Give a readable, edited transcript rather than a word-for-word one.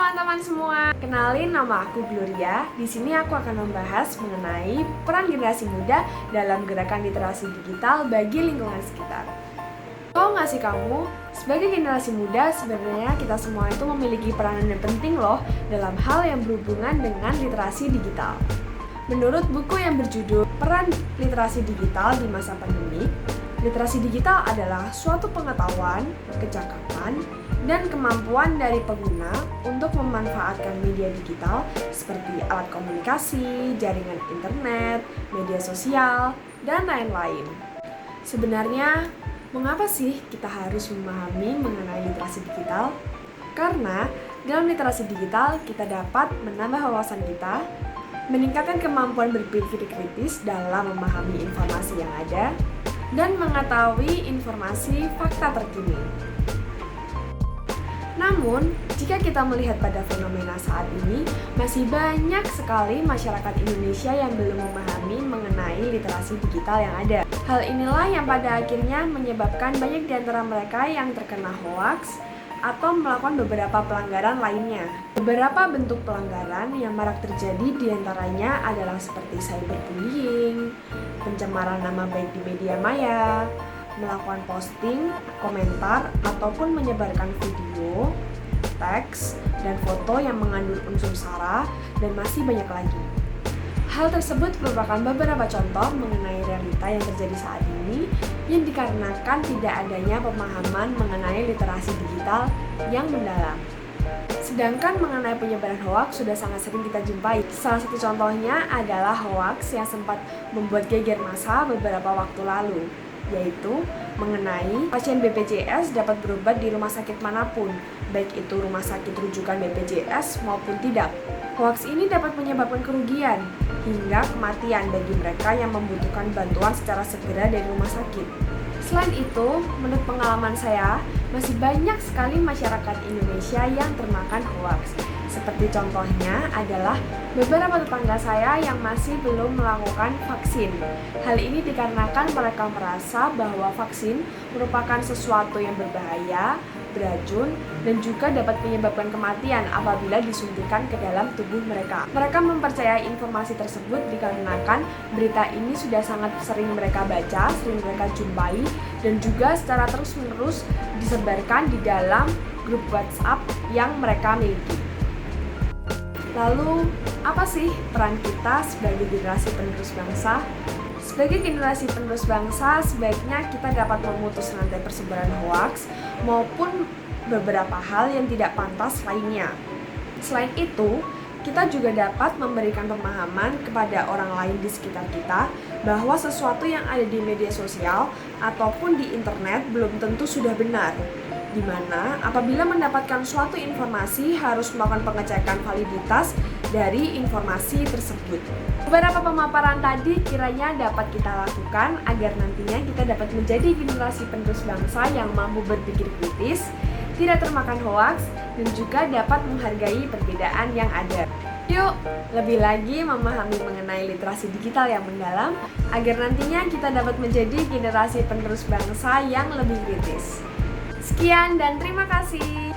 teman-teman semua, kenalin nama aku Gloria. Di sini aku akan membahas mengenai peran generasi muda dalam gerakan literasi digital bagi lingkungan sekitar. Tahu nggak sih kamu, sebagai generasi muda sebenarnya kita semua itu memiliki peranan yang penting loh dalam hal yang berhubungan dengan literasi digital. Menurut buku yang berjudul Peran Literasi Digital di Masa Pandemi, literasi digital adalah suatu pengetahuan, kecakapan, dan kemampuan dari pengguna untuk memanfaatkan media digital seperti alat komunikasi, jaringan internet, media sosial, dan lain-lain. Sebenarnya, mengapa sih kita harus memahami mengenai literasi digital? Karena dalam literasi digital kita dapat menambah wawasan kita, meningkatkan kemampuan berpikir kritis dalam memahami informasi yang ada, dan mengetahui informasi fakta terkini. Namun, jika kita melihat pada fenomena saat ini, masih banyak sekali masyarakat Indonesia yang belum memahami mengenai literasi digital yang ada. Hal inilah yang pada akhirnya menyebabkan banyak di antara mereka yang terkena hoaks atau melakukan beberapa pelanggaran lainnya. Beberapa bentuk pelanggaran yang marak terjadi di antaranya adalah seperti cyberbullying, pencemaran nama baik di media maya, melakukan posting, komentar, ataupun menyebarkan video, teks, dan foto yang mengandung unsur sara, dan masih banyak lagi. Hal tersebut merupakan beberapa contoh mengenai realita yang terjadi saat ini yang dikarenakan tidak adanya pemahaman mengenai literasi digital yang mendalam. Sedangkan mengenai penyebaran hoaks sudah sangat sering kita jumpai. Salah satu contohnya adalah hoaks yang sempat membuat geger massa beberapa waktu lalu, yaitu mengenai pasien BPJS dapat berobat di rumah sakit manapun, baik itu rumah sakit rujukan BPJS maupun tidak. Hoaks ini dapat menyebabkan kerugian hingga kematian bagi mereka yang membutuhkan bantuan secara segera dari rumah sakit. Selain itu, menurut pengalaman saya, masih banyak sekali masyarakat Indonesia yang termakan hoaks. Seperti contohnya adalah beberapa tetangga saya yang masih belum melakukan vaksin. Hal ini dikarenakan mereka merasa bahwa vaksin merupakan sesuatu yang berbahaya, beracun, dan juga dapat menyebabkan kematian apabila disuntikan ke dalam tubuh mereka. Mereka mempercayai informasi tersebut dikarenakan berita ini sudah sangat sering mereka baca, sering mereka jumpai, dan juga secara terus-menerus disebarkan di dalam grup WhatsApp yang mereka miliki. Lalu, apa sih peran kita sebagai generasi penerus bangsa? Sebagai generasi penerus bangsa, sebaiknya kita dapat memutus rantai persebaran hoaks maupun beberapa hal yang tidak pantas lainnya. Selain itu, kita juga dapat memberikan pemahaman kepada orang lain di sekitar kita bahwa sesuatu yang ada di media sosial ataupun di internet belum tentu sudah benar, di mana apabila mendapatkan suatu informasi harus melakukan pengecekan validitas dari informasi tersebut. Beberapa pemaparan tadi kiranya dapat kita lakukan agar nantinya kita dapat menjadi generasi penerus bangsa yang mampu berpikir kritis, tidak termakan hoaks, dan juga dapat menghargai perbedaan yang ada. Yuk, lebih lagi memahami mengenai literasi digital yang mendalam agar nantinya kita dapat menjadi generasi penerus bangsa yang lebih kritis. Sekian dan terima kasih.